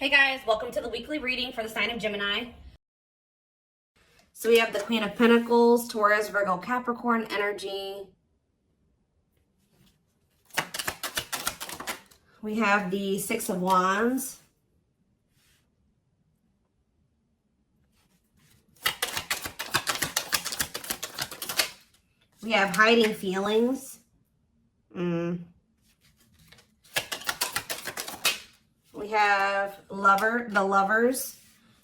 Hey guys, welcome to the weekly reading for the sign of Gemini. So we have the Queen of Pentacles, Taurus, Virgo, Capricorn energy. We have the Six of Wands. We have hiding feelings. We have the lovers.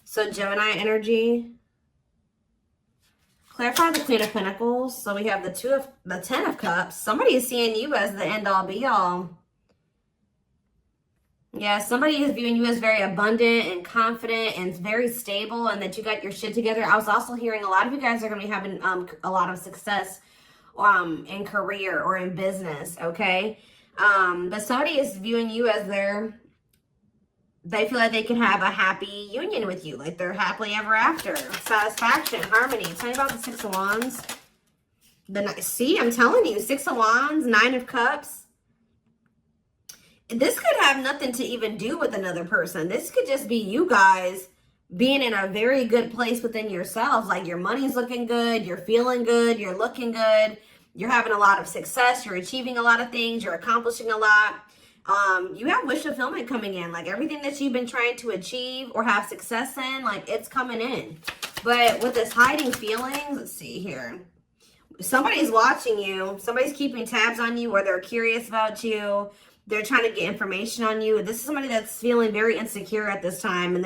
So Gemini energy. Clarify the Queen of Pentacles. So we have the Ten of Cups. Somebody is seeing you as the end all be all. Yeah, somebody is viewing you as very abundant and confident and very stable, and that you got your shit together. I was also hearing a lot of you guys are going to be having a lot of success in career or in business, okay? But somebody is viewing you as they feel like they can have a happy union with you, like they're happily ever after. Satisfaction, harmony. Tell me about the Six of Wands. See, I'm telling you, Six of Wands, Nine of Cups. This could have nothing to even do with another person. This could just be you guys being in a very good place within yourselves. Like your money's looking good, you're feeling good, you're looking good, you're having a lot of success, you're achieving a lot of things, you're accomplishing a lot. You have wish fulfillment coming in, like everything that you've been trying to achieve or have success in, like it's coming in. But with this hiding feelings, let's see here. Somebody's watching you. Somebody's keeping tabs on you, or they're curious about you. They're trying to get information on you. This is somebody that's feeling very insecure at this time, and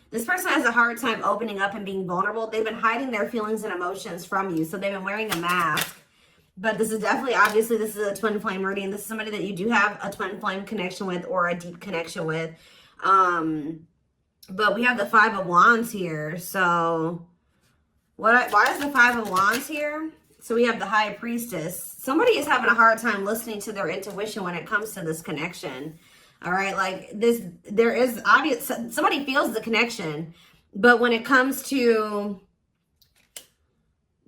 this person has a hard time opening up and being vulnerable. They've been hiding their feelings and emotions from you, so they've been wearing a mask. But this is definitely, obviously, this is a twin flame reading. This is somebody that you do have a twin flame connection with or a deep connection with. But we have the Five of Wands here. So why is the Five of Wands here? So we have the High Priestess. Somebody is having a hard time listening to their intuition when it comes to this connection. All right, like there is obvious, somebody feels the connection. But when it comes to,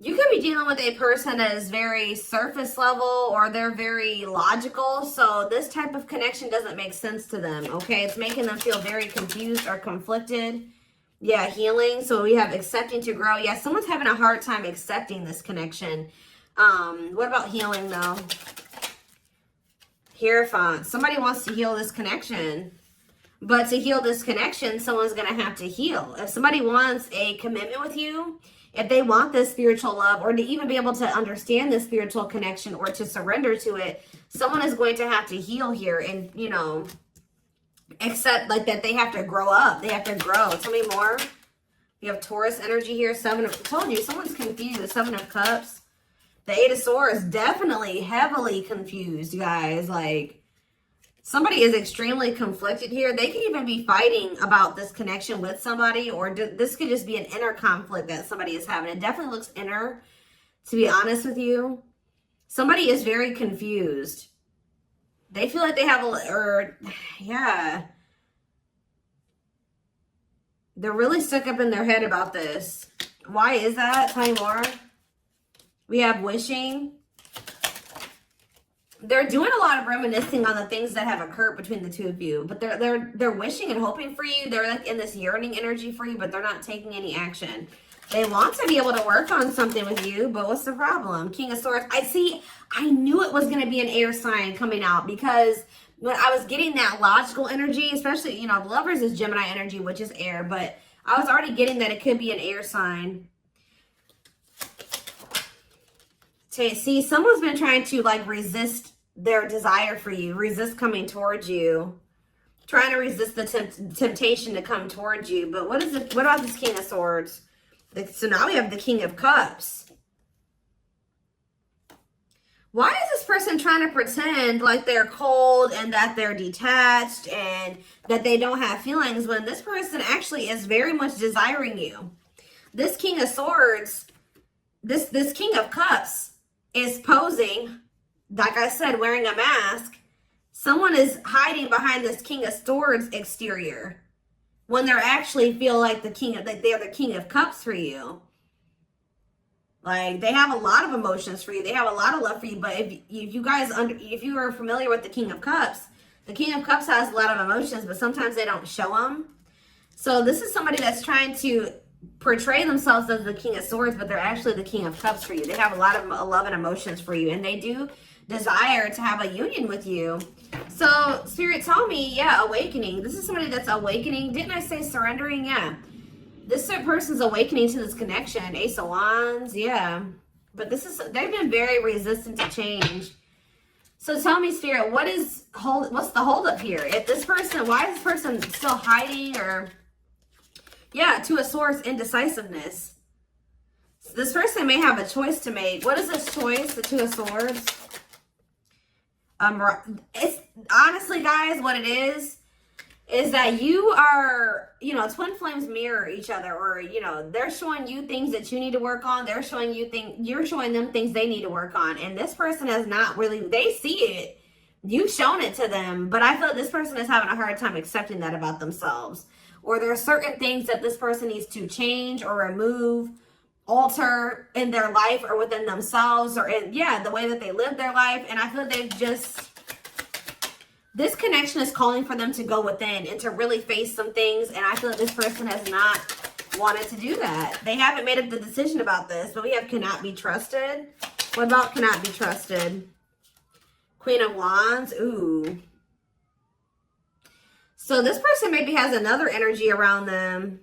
you could be dealing with a person that is very surface level, or they're very logical. So this type of connection doesn't make sense to them, okay? It's making them feel very confused or conflicted. Yeah, healing. So we have accepting to grow. Yeah, someone's having a hard time accepting this connection. What about healing, though? Hierophant. Somebody wants to heal this connection. But to heal this connection, someone's going to have to heal. If somebody wants a commitment with you, if they want this spiritual love, or to even be able to understand this spiritual connection or to surrender to it, someone is going to have to heal here and, you know, accept like that they have to grow up. They have to grow. Tell me more. You have Taurus energy here. Told you, someone's confused. Seven of Cups. The Eight of Swords, definitely heavily confused, you guys. Like, somebody is extremely conflicted here. They could even be fighting about this connection with somebody, or this could just be an inner conflict that somebody is having. It definitely looks inner, to be honest with you. Somebody is very confused. They feel like they have yeah. They're really stuck up in their head about this. Why is that? Tell me more. We have wishing. They're doing a lot of reminiscing on the things that have occurred between the two of you, but they're wishing and hoping for you. They're like in this yearning energy for you, but they're not taking any action. They want to be able to work on something with you, but what's the problem? King of Swords. I knew it was going to be an air sign coming out, because when I was getting that logical energy, especially, you know, the Lovers is Gemini energy, which is air, but I was already getting that it could be an air sign. See, someone's been trying to like resist their desire for you, resist coming towards you, trying to resist the temptation to come towards you. But what about this King of Swords? So now we have the King of Cups. Why is this person trying to pretend like they're cold and that they're detached and that they don't have feelings, when this person actually is very much desiring you? This King of Swords, this King of Cups is posing, like I said, wearing a mask. Someone is hiding behind this King of Swords exterior when they're actually feel like they're the King of Cups for you. Like, they have a lot of emotions for you. They have a lot of love for you. But if you are familiar with the King of Cups, The King of Cups has a lot of emotions, but sometimes they don't show them. So this is somebody that's trying to portray themselves as the King of Swords, but they're actually the King of Cups for you. They have a lot of love and emotions for you, and they do desire to have a union with you. So Spirit, tell me, yeah, awakening. This is somebody that's awakening. Didn't I say surrendering? Yeah. This person's awakening to this connection. Ace of Wands, yeah. But they've been very resistant to change. So tell me, Spirit, what's the holdup here? If this person, why is this person still hiding? Or, yeah, Two of Swords, indecisiveness. So this person may have a choice to make. What is this choice? The Two of Swords. It's honestly, guys, what it is that you are, twin flames mirror each other, or, they're showing you things that you need to work on. They're showing you you're showing them things they need to work on. And this person has not really, they see it. You've shown it to them, but I feel like this person is having a hard time accepting that about themselves. Or there are certain things that this person needs to change or remove, alter in their life or within themselves, or in, the way that they live their life. And I feel like this connection is calling for them to go within and to really face some things. And I feel like this person has not wanted to do that. They haven't made up the decision about this, but we have cannot be trusted. What about cannot be trusted? Queen of Wands. Ooh. So this person maybe has another energy around them.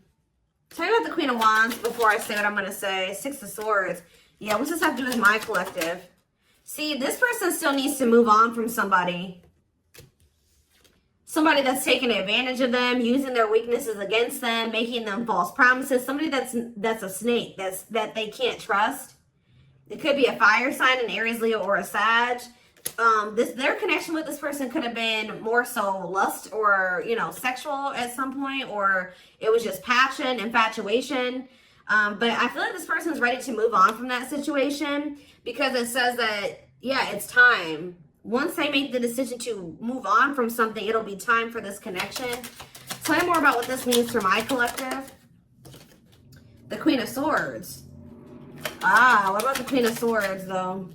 Tell me about the Queen of Wands before I say what I'm going to say. Six of Swords. Yeah, what's this have to do with my collective? See, this person still needs to move on from somebody. Somebody that's taking advantage of them, using their weaknesses against them, making them false promises. Somebody that's a snake, that they can't trust. It could be a fire sign, an Aries, Leo, or a Sag. Their connection with this person could have been more so lust or, sexual at some point, or it was just passion, infatuation. But I feel like this person's ready to move on from that situation, because it says that, it's time. Once they make the decision to move on from something, it'll be time for this connection. Tell me more about what this means for my collective. The Queen of Swords. What about the Queen of Swords, though?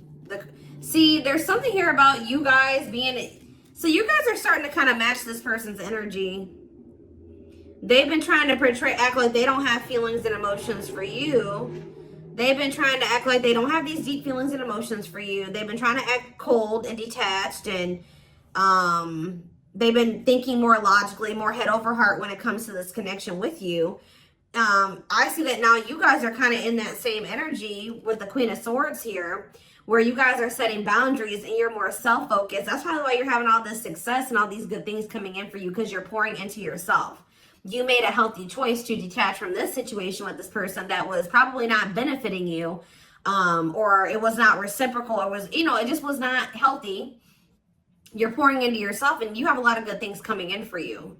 See, there's something here about you guys being... So you guys are starting to kind of match this person's energy. They've been trying to act like they don't have feelings and emotions for you. They've been trying to act like they don't have these deep feelings and emotions for you. They've been trying to act cold and detached, and they've been thinking more logically, more head over heart when it comes to this connection with you. I see that now you guys are kind of in that same energy with the Queen of Swords here, where you guys are setting boundaries and you're more self-focused. That's probably why you're having all this success and all these good things coming in for you, because you're pouring into yourself. You made a healthy choice to detach from this situation with this person that was probably not benefiting you, or it was not reciprocal, or was, it just was not healthy. You're pouring into yourself, and you have a lot of good things coming in for you.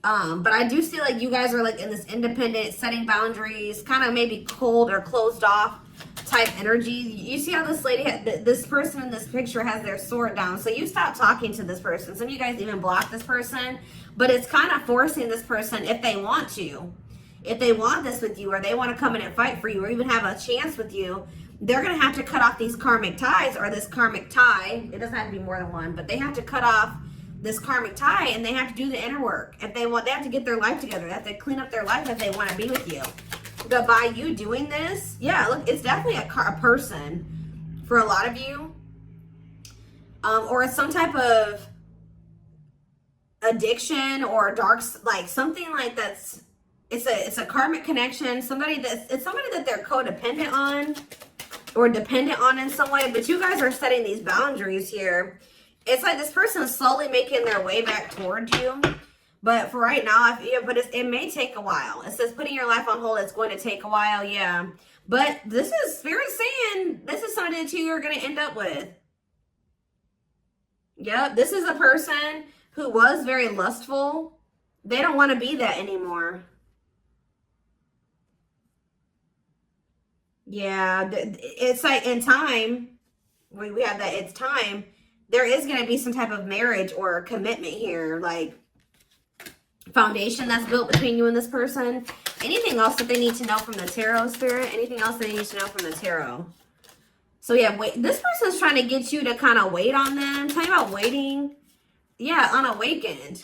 But I do see like you guys are like in this independent, setting boundaries, kind of maybe cold or closed off type energy. You see how this lady, this person in this picture has their sword down. So you stop talking to this person. Some of you guys even block this person. But it's kind of forcing this person, if they want to, if they want this with you, or they want to come in and fight for you, or even have a chance with you, they're going to have to cut off these karmic ties, or this karmic tie. It doesn't have to be more than one, but they have to cut off this karmic tie, and they have to do the inner work. If they want, they have to get their life together. They have to clean up their life if they want to be with you. But by you doing this, look, it's definitely a person for a lot of you, or it's some type of addiction or dark, like something like that's, it's a karmic connection. It's somebody that they're codependent on or dependent on in some way. But you guys are setting these boundaries here. It's like this person is slowly making their way back towards you. But for right now, it may take a while. It says putting your life on hold. It's going to take a while, yeah. But this is Spirit saying this is something that you are going to end up with. Yep, this is a person who was very lustful. They don't want to be that anymore. Yeah, it's like in time, we have that it's time. There is going to be some type of marriage or commitment here, like foundation that's built between you and this person. Anything else that they need to know from the tarot, Spirit? Anything else they need to know from the tarot? So yeah, wait. This person's trying to get you to kind of wait on them. Tell me about waiting. yeah, unawakened.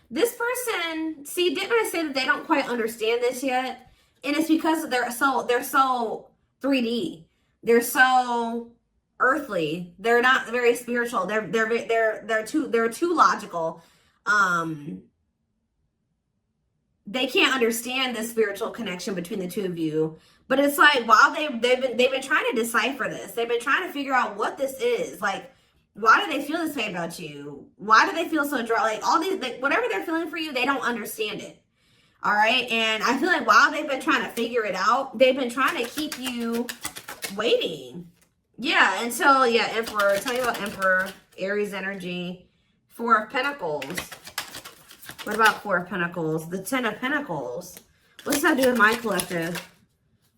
This person, see, didn't I say that they don't quite understand this yet? And it's because they're so 3D. They're so earthly. They're not very spiritual. They're too logical. They can't understand the spiritual connection between the two of you. But it's like, while they've been trying to decipher this. They've been trying to figure out what this is. Like, why do they feel this way about you? Why do they feel so drawn? Like, all these, like, whatever they're feeling for you, they don't understand it. All right. And I feel like while they've been trying to figure it out, they've been trying to keep you waiting. Yeah. Until, yeah, Emperor. Tell you about Emperor, Aries energy, Four of Pentacles. What about Four of Pentacles? The Ten of Pentacles. What's that do with my collective?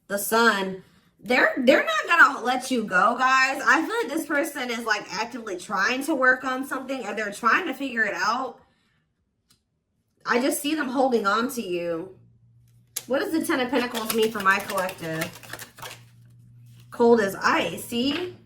The Sun. They're not gonna let you go, guys. I feel like this person is like actively trying to work on something, or they're trying to figure it out. I just see them holding on to you. What does the Ten of Pentacles mean for my collective? Cold as ice. See?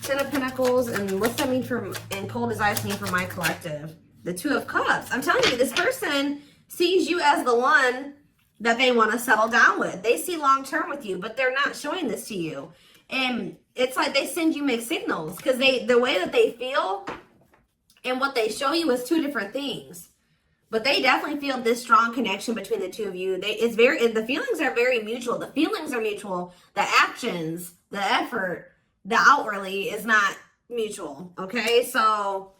Ten of Pentacles, and what's that mean for, and cold as ice mean for my collective? The Two of Cups. I'm telling you, this person sees you as the one that they want to settle down with. They see long term with you, but they're not showing this to you. And it's like they send you mixed signals, because the way that they feel and what they show you is two different things. But they definitely feel this strong connection between the two of you. The feelings are very mutual. The feelings are mutual. The actions, the effort, the outwardly is not mutual. Okay, so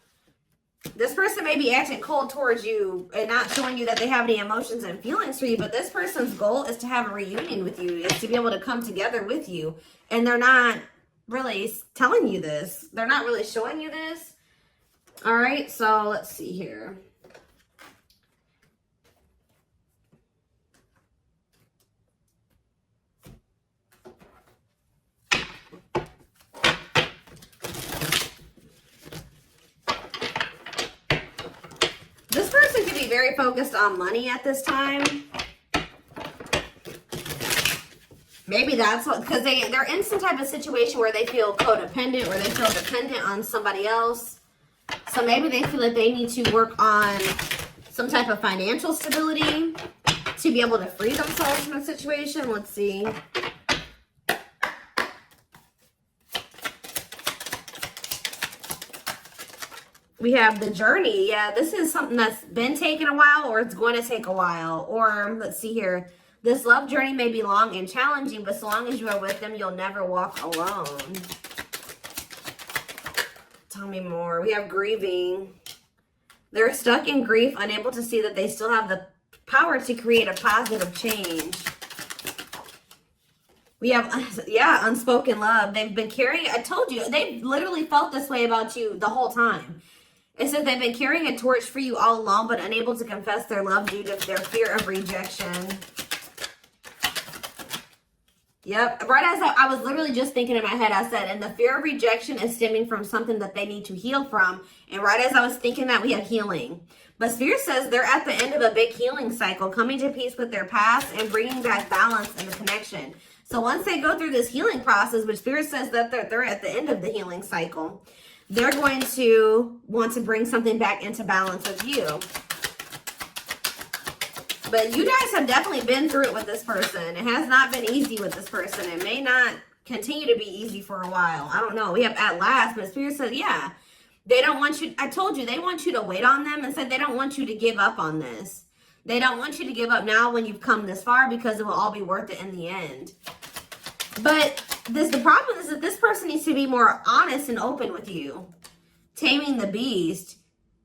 this person may be acting cold towards you and not showing you that they have any emotions and feelings for you, but this person's goal is to have a reunion with you, is to be able to come together with you. And they're not really telling you this. They're not really showing you this. All right, so let's see here. This person could be very focused on money at this time. Maybe that's what, because they're in some type of situation where they feel codependent, or they feel dependent on somebody else. So maybe they feel like they need to work on some type of financial stability to be able to free themselves from a situation. Let's see. We have the Journey. Yeah, this is something that's been taking a while, or it's going to take a while. Or let's see here. This love journey may be long and challenging, but so long as you are with them, you'll never walk alone. Tell me more. We have Grieving. They're stuck in grief, unable to see that they still have the power to create a positive change. We have, yeah, Unspoken Love. They've been carrying, I told you, they've literally felt this way about you the whole time. It says they've been carrying a torch for you all along, but unable to confess their love due to their fear of rejection. Yep. Right as I was literally just thinking in my head, I said, and the fear of rejection is stemming from something that they need to heal from. And right as I was thinking that, we have healing. But Spirit says they're at the end of a big healing cycle, coming to peace with their past and bringing back balance and the connection. So once they go through this healing process, which Spirit says that they're at the end of the healing cycle, they're going to want to bring something back into balance with you. But you guys have definitely been through it with this person. It has not been easy with this person. It may not continue to be easy for a while. I don't know. We have At Last, but Spirit said, yeah, they don't want you. I told you, they want you to wait on them, and said they don't want you to give up on this. They don't want you to give up now when you've come this far, because it will all be worth it in the end. But the problem is that this person needs to be more honest and open with you. Taming the Beast.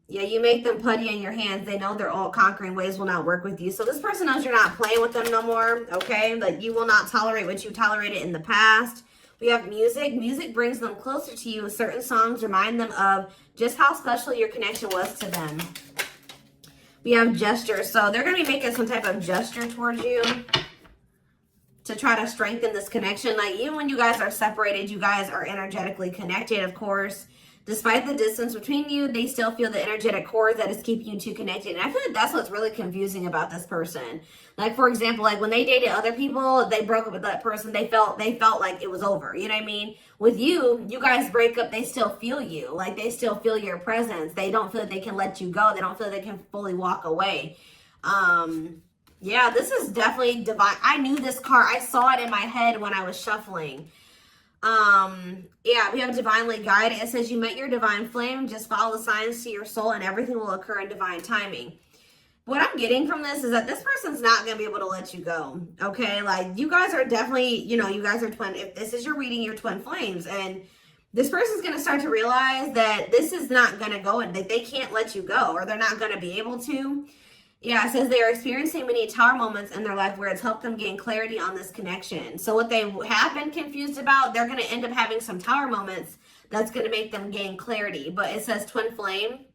Yeah, you make them putty in your hands. They know their all-conquering ways will not work with you. So this person knows you're not playing with them no more, okay? Like, you will not tolerate what you tolerated in the past. We have music. Music brings them closer to you. Certain songs remind them of just how special your connection was to them. We have gestures. So they're going to be making some type of gesture towards you to try to strengthen this connection. Like, even when you guys are separated, you guys are energetically connected, of course. Despite the distance between you, they still feel the energetic cord that is keeping you two connected. And I feel like that's what's really confusing about this person. Like, for example, like when they dated other people, they broke up with that person, they felt like it was over. You know what I mean? With you, you guys break up, they still feel you. Like, they still feel your presence. They don't feel like they can let you go. They don't feel like they can fully walk away. Yeah, this is definitely divine. I knew this card. I saw it in my head when I was shuffling. Yeah, we have divinely guided. It says you met your divine flame. Just follow the signs to your soul and everything will occur in divine timing. What I'm getting from this is that this person's not going to be able to let you go. Okay. Like, you guys are definitely, you know, you guys are twin. If this is your reading, you're twin flames, and this person's going to start to realize that this is not going to go and that they can't let you go, or they're not going to be able to. Yeah, it says they are experiencing many tower moments in their life where it's helped them gain clarity on this connection. So what they have been confused about, they're going to end up having some tower moments that's going to make them gain clarity. But it says twin flame.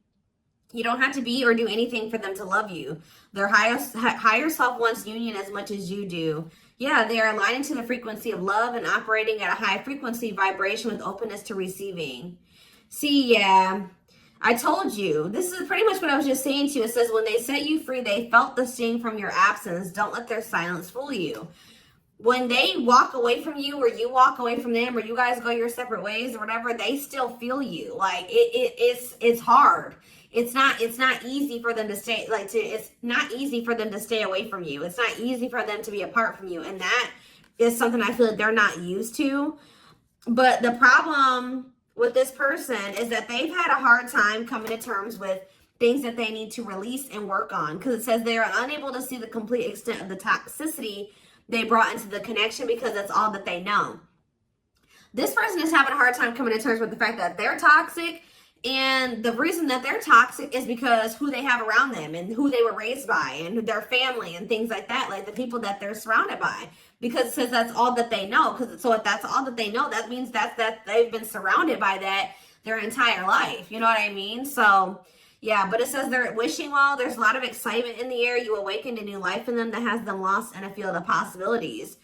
You don't have to be or do anything for them to love you. Their higher self wants union as much as you do. Yeah, they are aligning to the frequency of love and operating at a high frequency vibration with openness to receiving. See, yeah. I told you, this is pretty much what I was just saying to you. It says, when they set you free, they felt the sting from your absence. Don't let their silence fool you. When they walk away from you, or you walk away from them, or you guys go your separate ways or whatever, they still feel you. Like, it's hard. It's not easy for them to stay, it's not easy for them to stay away from you. It's not easy for them to be apart from you. And that is something I feel like they're not used to. But the problem with this person is that they've had a hard time coming to terms with things that they need to release and work on, because it says they are unable to see the complete extent of the toxicity they brought into the connection because that's all that they know. This person is having a hard time coming to terms with the fact that they're toxic, and the reason that they're toxic is because who they have around them and who they were raised by and their family and things like that, like the people that they're surrounded by. Because it says that's all that they know. So if that's all that they know, that means that they've been surrounded by that their entire life. You know what I mean? So, yeah, but it says they're wishing well. There's a lot of excitement in the air. You awakened a new life in them that has them lost in a field of possibilities.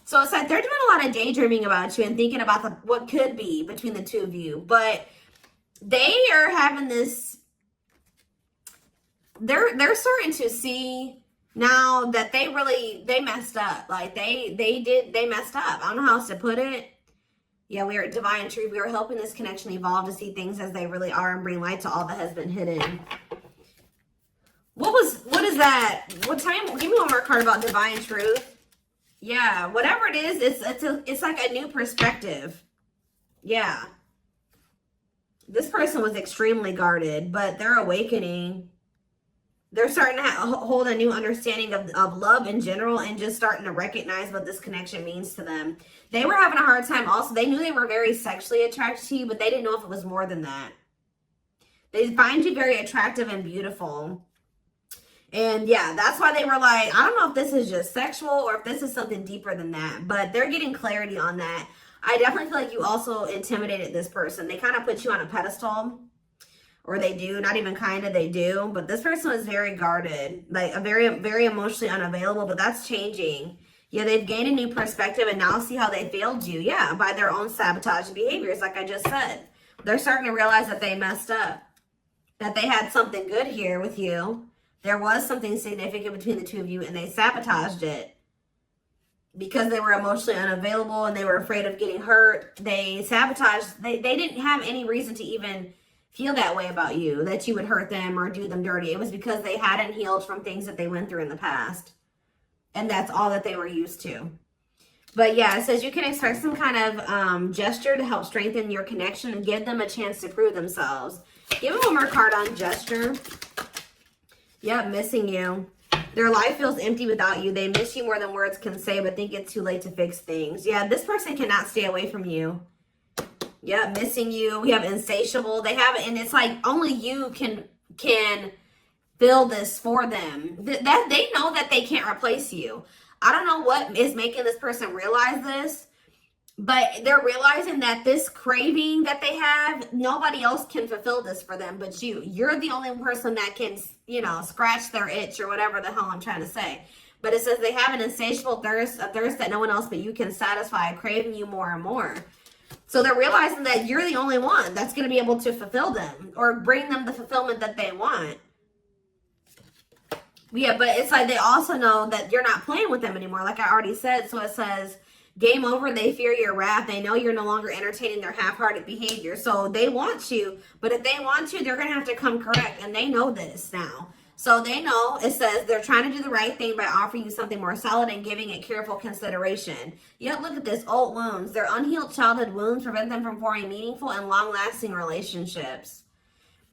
So it's like they're doing a lot of daydreaming about you and thinking about what could be between the two of you. But they are having this, they're starting to see now that they messed up. Like they messed up. I don't know how else to put it. Yeah, we are at divine truth. We are helping this connection evolve to see things as they really are and bring light to all that has been hidden. What is that? Give me one more card about divine truth. Yeah, whatever it is, it's like a new perspective. Yeah. This person was extremely guarded, but they're awakening. They're starting to hold a new understanding of love in general, and just starting to recognize what this connection means to them. They were having a hard time also. They knew they were very sexually attracted to you, but they didn't know if it was more than that. They find you very attractive and beautiful. And yeah, that's why they were like, I don't know if this is just sexual or if this is something deeper than that, but they're getting clarity on that. I definitely feel like you also intimidated this person. They kind of put you on a pedestal. Or they do, not even kind of, they do. But this person was very guarded, like a very, very emotionally unavailable, but that's changing. Yeah, they've gained a new perspective and now see how they failed you. Yeah, by their own sabotage behaviors, like I just said. They're starting to realize that they messed up, that they had something good here with you. There was something significant between the two of you, and they sabotaged it because they were emotionally unavailable and they were afraid of getting hurt. They sabotaged, they didn't have any reason to even feel that way about you, that you would hurt them or do them dirty. It was because they hadn't healed from things that they went through in the past. And that's all that they were used to. But yeah, it says you can expect some kind of gesture to help strengthen your connection and give them a chance to prove themselves. Give them one more card on gesture. Yep, missing you. Their life feels empty without you. They miss you more than words can say, but think it's too late to fix things. Yeah, this person cannot stay away from you. Yeah, missing you. We have insatiable. They have it, and it's like only you can fill this for them. That they know that they can't replace you. I don't know what is making this person realize this, but they're realizing that this craving that they have, nobody else can fulfill this for them but you. You're the only person that can, you know, scratch their itch or whatever the hell I'm trying to say. But it says they have an insatiable thirst, a thirst that no one else but you can satisfy, craving you more and more. So they're realizing that you're the only one that's going to be able to fulfill them or bring them the fulfillment that they want. Yeah, but it's like they also know that you're not playing with them anymore, like I already said. So it says, game over, they fear your wrath. They know you're no longer entertaining their half-hearted behavior. So they want you, but if they want you, they're going to have to come correct. And they know this now. So they know, it says, they're trying to do the right thing by offering you something more solid and giving it careful consideration. Yet look at this, old wounds. Their unhealed childhood wounds prevent them from forming meaningful and long-lasting relationships.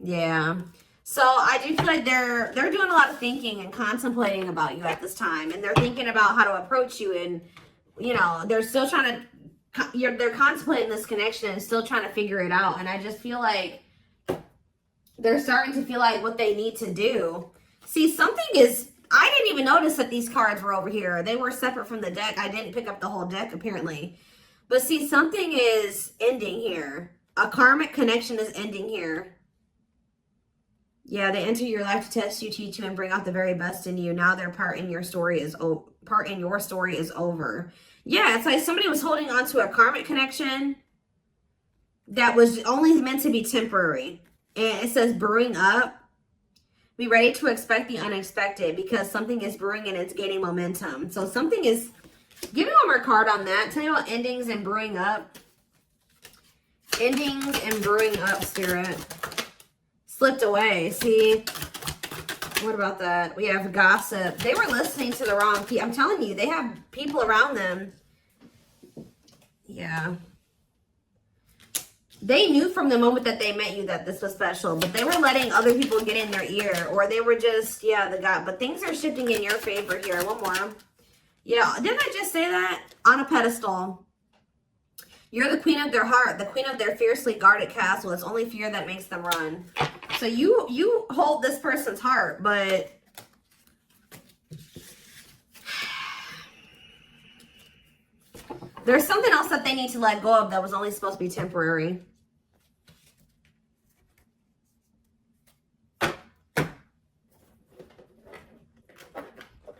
Yeah. So I do feel like they're doing a lot of thinking and contemplating about you at this time. And they're thinking about how to approach you. And, you know, they're still trying to, they're contemplating this connection and still trying to figure it out. And I just feel like they're starting to feel like what they need to do. See, something is, I didn't even notice that these cards were over here. They were separate from the deck. I didn't pick up the whole deck, apparently. But see, something is ending here. A karmic connection is ending here. Yeah, they enter your life to test you, teach you, and bring out the very best in you. Now their part in your story is over. Yeah, it's like somebody was holding on to a karmic connection that was only meant to be temporary. And it says brewing up. Be ready to expect the unexpected because something is brewing and it's gaining momentum. So something is, give me one more card on that. Tell you about endings and brewing up. Endings and brewing up, Spirit. Slipped away. See, what about that? We have gossip. They were listening to the wrong people. I'm telling you, they have people around them. Yeah. They knew from the moment that they met you that this was special, but they were letting other people get in their ear, or they were just, yeah, the God. But things are shifting in your favor here. One more. Yeah, didn't I just say that? On a pedestal. You're the queen of their heart, the queen of their fiercely guarded castle. It's only fear that makes them run. So you hold this person's heart, but there's something else that they need to let go of that was only supposed to be temporary.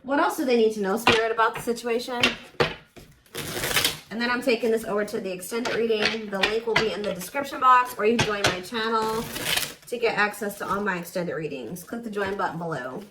What else do they need to know, Spirit, about the situation? And then I'm taking this over to the extended reading. The link will be in the description box, or you can join my channel to get access to all my extended readings. Click the join button below.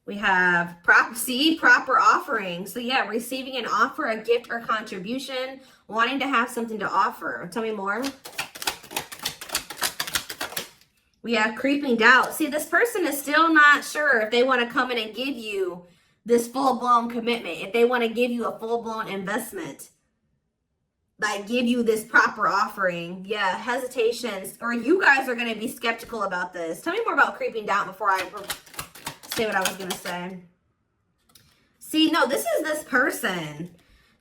We have proper offering. So yeah, receiving an offer, a gift, or contribution, wanting to have something to offer. Tell me more. We have creeping doubt. See, this person is still not sure if they want to come in and give you this full-blown commitment, if they want to give you a full-blown investment, like give you this proper offering. Yeah, hesitations, or you guys are going to be skeptical about this. Tell me more about creeping doubt before I say what I was going to say. See, no, this is this person.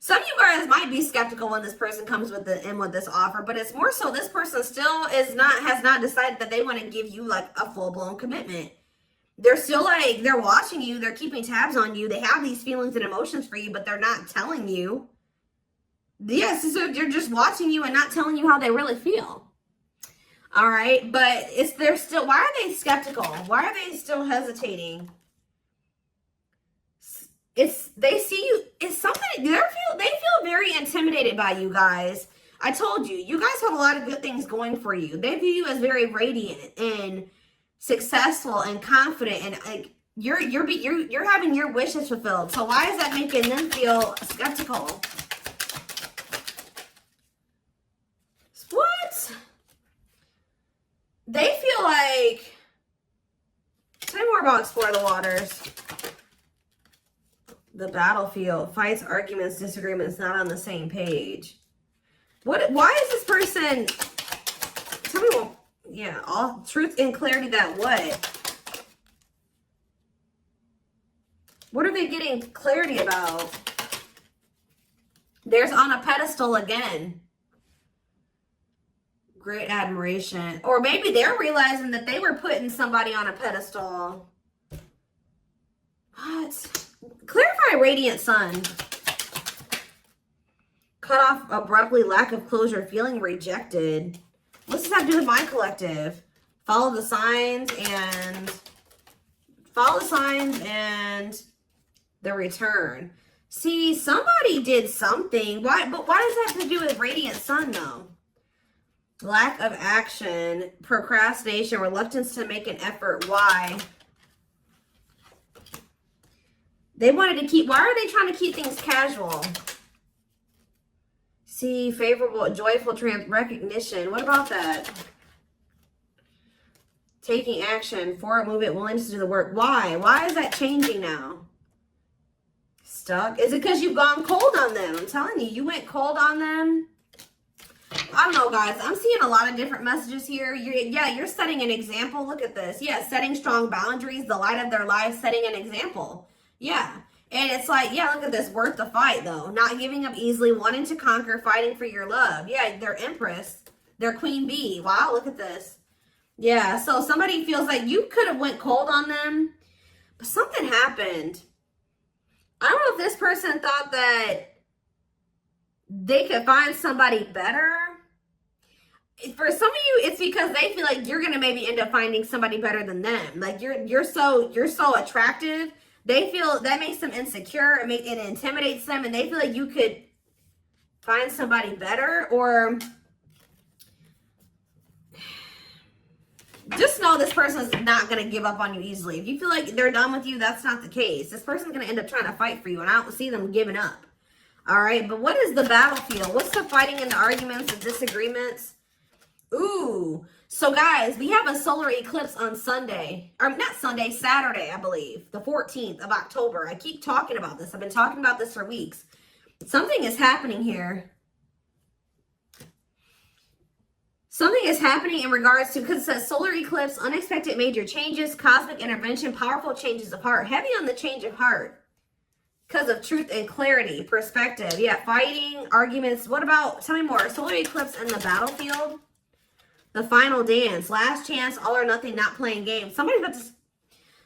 Some of you guys might be skeptical when this person comes with this offer, but it's more so this person still has not decided that they want to give you like a full-blown commitment. They're still like, they're watching you, they're keeping tabs on you, they have these feelings and emotions for you, but they're not telling you. Yes, so they're just watching you and not telling you how they really feel. All right, but they're still, why are they skeptical? Why are they still hesitating? They see you, it's something, they feel very intimidated by you guys. I told you, you guys have a lot of good things going for you. They view you as very radiant and successful and confident, and like you're having your wishes fulfilled. So why is that making them feel skeptical? What? They feel like, tell me more about Explore the Waters. The battlefield, fights, arguments, disagreements, not on the same page. Why is this person, tell me what, yeah, all truth and clarity that what? What are they getting clarity about? There's on a pedestal again. Great admiration. Or maybe they're realizing that they were putting somebody on a pedestal. What? Clarify radiant sun. cut off abruptly, lack of closure, feeling rejected. What's this have to do with my collective? Follow the signs and the return. See, somebody did something. Why? But why does that have to do with radiant sun though? Lack of action, procrastination, reluctance to make an effort. Why? They wanted to keep, why are they trying to keep things casual? See, favorable, joyful recognition. What about that? Taking action, forward movement, willingness to do the work. Why? Why is that changing now? Stuck? Is it because you've gone cold on them? I'm telling you, you went cold on them. I don't know, guys. I'm seeing a lot of different messages here. You're setting an example. Look at this. Yeah, setting strong boundaries, the light of their life, setting an example. Yeah. And it's like, yeah, look at this. Worth the fight, though. Not giving up easily, wanting to conquer, fighting for your love. Yeah, they're Empress. They're Queen Bee. Wow, look at this. Yeah, so somebody feels like you could have went cold on them, but something happened. I don't know if this person thought that they could find somebody better. For some of you, it's because they feel like you're gonna maybe end up finding somebody better than them. Like you're so attractive. They feel that makes them insecure. It intimidates them, and they feel like you could find somebody better. Or just know this person's not gonna give up on you easily. If you feel like they're done with you, that's not the case. This person's gonna end up trying to fight for you, and I don't see them giving up. All right, but what is the battlefield? What's the fighting and the arguments and disagreements? Ooh, so guys, we have a solar eclipse on Sunday, or not Sunday, Saturday, I believe, the 14th of October. I keep talking about this. I've been talking about this for weeks. Something is happening here. Something is happening in regards to, because it says solar eclipse, unexpected major changes, cosmic intervention, powerful changes of heart. Heavy on the change of heart. Because of truth and clarity, perspective. Yeah, fighting, arguments. What about, tell me more. Solar eclipse in the battlefield. The final dance. Last chance, all or nothing, not playing games. Somebody's about to,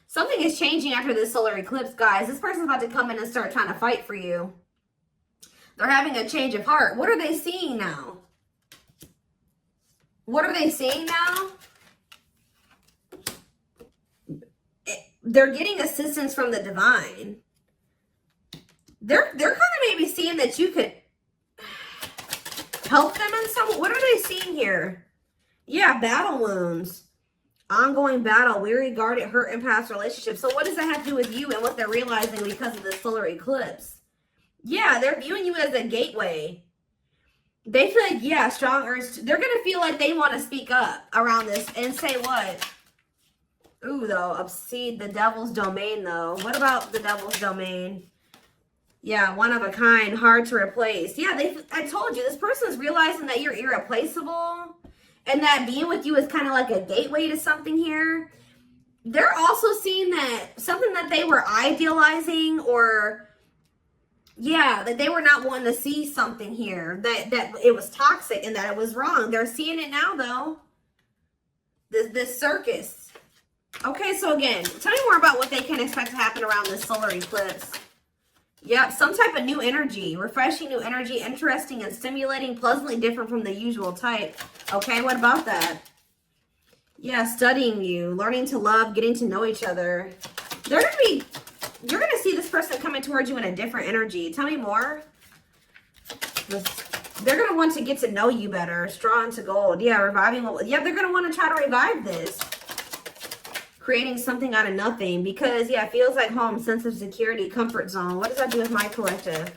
something is changing after this solar eclipse, guys. This person's about to come in and start trying to fight for you. They're having a change of heart. What are they seeing now? What are they seeing now? They're getting assistance from the divine. They're kind of maybe seeing that you could help them in some. What are they seeing here? Yeah, battle wounds. Ongoing battle, weary, guarded, hurt, and past relationships. So what does that have to do with you and what they're realizing because of this solar eclipse? Yeah, they're viewing you as a gateway. They feel like, yeah, strong urge. They're going to feel like they want to speak up around this and say what? Ooh, though, obsede the devil's domain, though. What about the devil's domain? Yeah, one of a kind, hard to replace. Yeah, I told you, this person's realizing that you're irreplaceable and that being with you is kind of like a gateway to something here. They're also seeing that something that they were idealizing, or yeah, that they were not wanting to see something here, that it was toxic and that it was wrong. They're seeing it now, though. This circus. Okay, so again, tell me more about what they can expect to happen around this solar eclipse. Yep, some type of new energy, refreshing new energy, interesting and stimulating, pleasantly different from the usual type. Okay, what about that? Yeah, studying you, learning to love, getting to know each other. You're going to see this person coming towards you in a different energy. Tell me more. They're going to want to get to know you better. Straw into gold. Yeah, reviving. Yeah, they're going to want to try to revive this. Creating something out of nothing, because yeah, it feels like home, sense of security, comfort zone. What does that do with my collective?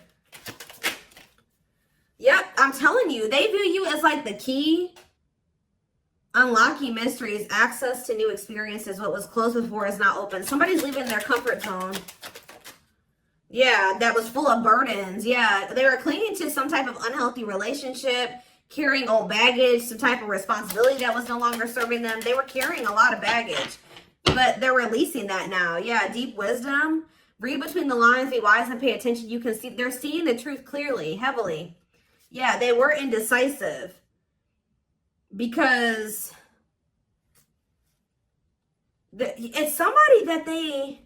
Yep, I'm telling you, they view you as like the key. Unlocking mysteries, access to new experiences. What was closed before is now open. Somebody's leaving their comfort zone. Yeah, that was full of burdens. Yeah, they were clinging to some type of unhealthy relationship, carrying old baggage, some type of responsibility that was no longer serving them. They were carrying a lot of baggage. But they're releasing that now. Yeah, deep wisdom. Read between the lines, be wise and pay attention. You can see, they're seeing the truth clearly, heavily. Yeah, they were indecisive. Because it's somebody that they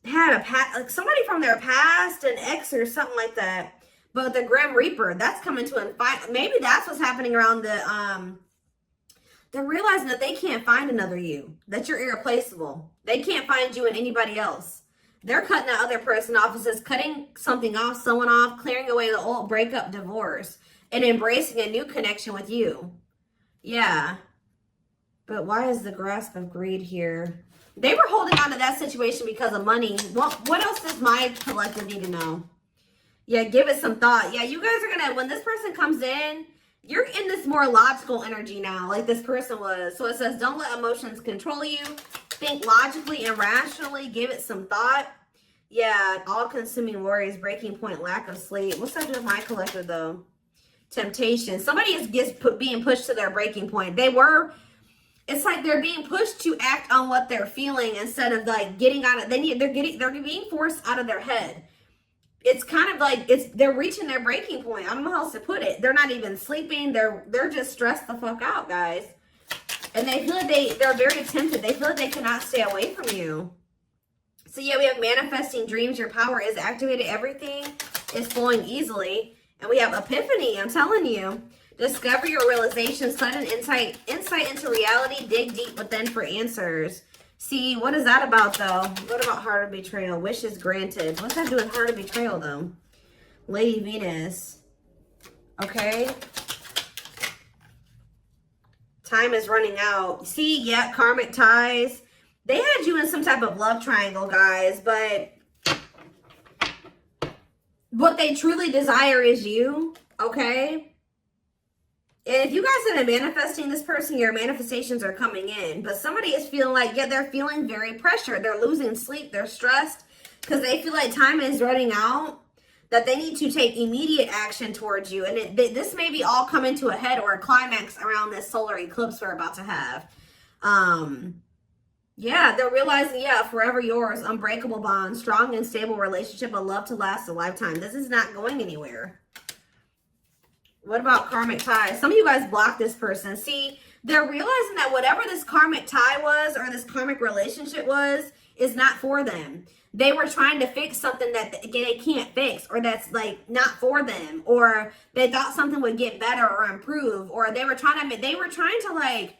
had like somebody from their past, an ex or something like that. But the Grim Reaper, that's coming to an fight. Maybe that's what's happening around they're realizing that they can't find another you, that you're irreplaceable. They can't find you in anybody else. They're cutting that other person off. It says cutting something off, someone off, clearing away the old breakup, divorce, and embracing a new connection with you. Yeah. But why is the grasp of greed here? They were holding on to that situation because of money. What else does my collective need to know? Yeah, give it some thought. Yeah, you guys are going to, when this person comes in, you're in this more logical energy now, like this person was. So it says, don't let emotions control you. Think logically and rationally. Give it some thought. Yeah, all-consuming worries, breaking point, lack of sleep. What's that do with my collective, though? Temptation. Somebody is being pushed to their breaking point. It's like they're being pushed to act on what they're feeling instead of like getting out of. They're being forced out of their head. It's kind of like they're reaching their breaking point. I don't know how else to put it. They're not even sleeping. They're just stressed the fuck out, guys. And they feel like they're very tempted. They feel like they cannot stay away from you. So yeah, we have manifesting dreams. Your power is activated. Everything is flowing easily. And we have epiphany. I'm telling you. Discover your realizations. Sudden insight into reality. Dig deep within for answers. See, what is that about, though? What about heart of betrayal? Wishes granted. What's that do with heart of betrayal, though? Lady Venus. Okay. Time is running out. See, yeah, karmic ties. They had you in some type of love triangle, guys, but what they truly desire is you, okay? And if you guys have been manifesting this person, your manifestations are coming in. But somebody is feeling like, yeah, they're feeling very pressured. They're losing sleep. They're stressed because they feel like time is running out, that they need to take immediate action towards you. And this may be all coming to a head or a climax around this solar eclipse we're about to have. Yeah, they're realizing, yeah, forever yours, unbreakable bond, strong and stable relationship, a love to last a lifetime. This is not going anywhere. What about karmic ties? Some of you guys blocked this person. See, they're realizing that whatever this karmic tie was or this karmic relationship was is not for them. They were trying to fix something that they can't fix, or that's like not for them, or they thought something would get better or improve, or they were trying to like,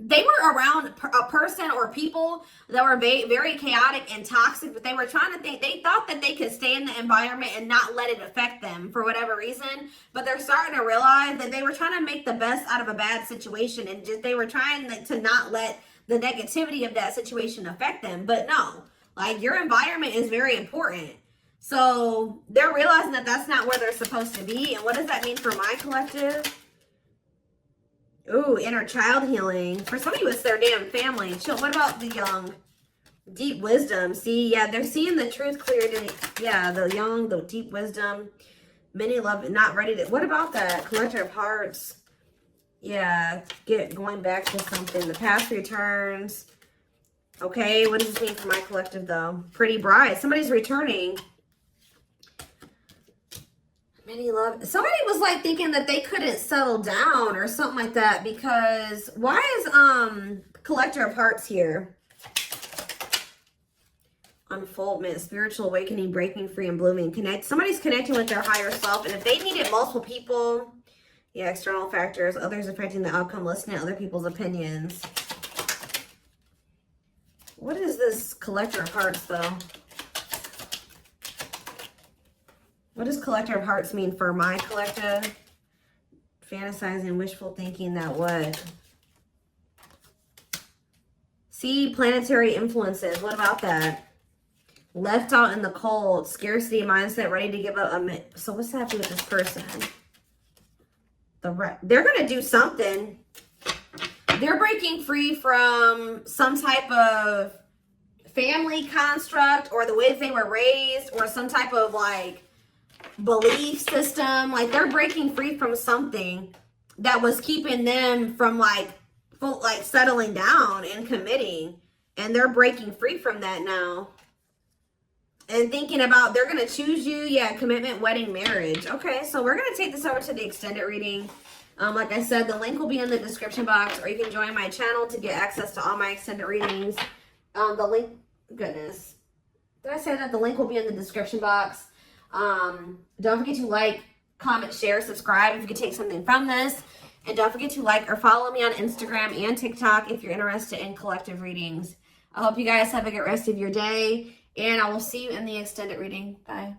they were around a person or people that were very chaotic and toxic, but they were trying to they thought that they could stay in the environment and not let it affect them for whatever reason. But they're starting to realize that they were trying to make the best out of a bad situation, and just they were trying to not let the negativity of that situation affect them. But no, like, your environment is very important. So they're realizing that that's not where they're supposed to be. And what does that mean for my collective? Ooh, inner child healing. For some of you, it's their damn family. What about the young? Deep wisdom. See, yeah, they're seeing the truth cleared. Yeah, the young, the deep wisdom. Many love, not ready to. What about that? Collector of hearts. Yeah, going back to something. The past returns. Okay, what does this mean for my collective, though? Pretty bride. Somebody's returning. Love. Somebody was like thinking that they couldn't settle down or something like that, because why is collector of hearts here? Unfoldment, spiritual awakening, breaking free and blooming. Somebody's connecting with their higher self, and if they needed multiple people, yeah, external factors, others affecting the outcome, listening to other people's opinions. What is this collector of hearts, though? What does collector of hearts mean for my collective? Fantasizing, wishful thinking, that what? See, planetary influences. What about that? Left out in the cold, scarcity mindset, ready to give up. So what's happening with this person? They're going to do something. They're breaking free from some type of family construct, or the way they were raised, or some type of like belief system. Like, they're breaking free from something that was keeping them from like settling down and committing, and they're breaking free from that now and thinking about they're going to choose you. Yeah, commitment, wedding, marriage. Okay, so we're going to take this over to the extended reading. Like I said, the link will be in the description box, or you can join my channel to get access to all my extended readings. The link, goodness, did I say that? The link will be in the description box. Don't forget to like, comment, share, subscribe if you can take something from this. And don't forget to like or follow me on Instagram and TikTok if you're interested in collective readings. I hope you guys have a good rest of your day, and I will see you in the extended reading. Bye.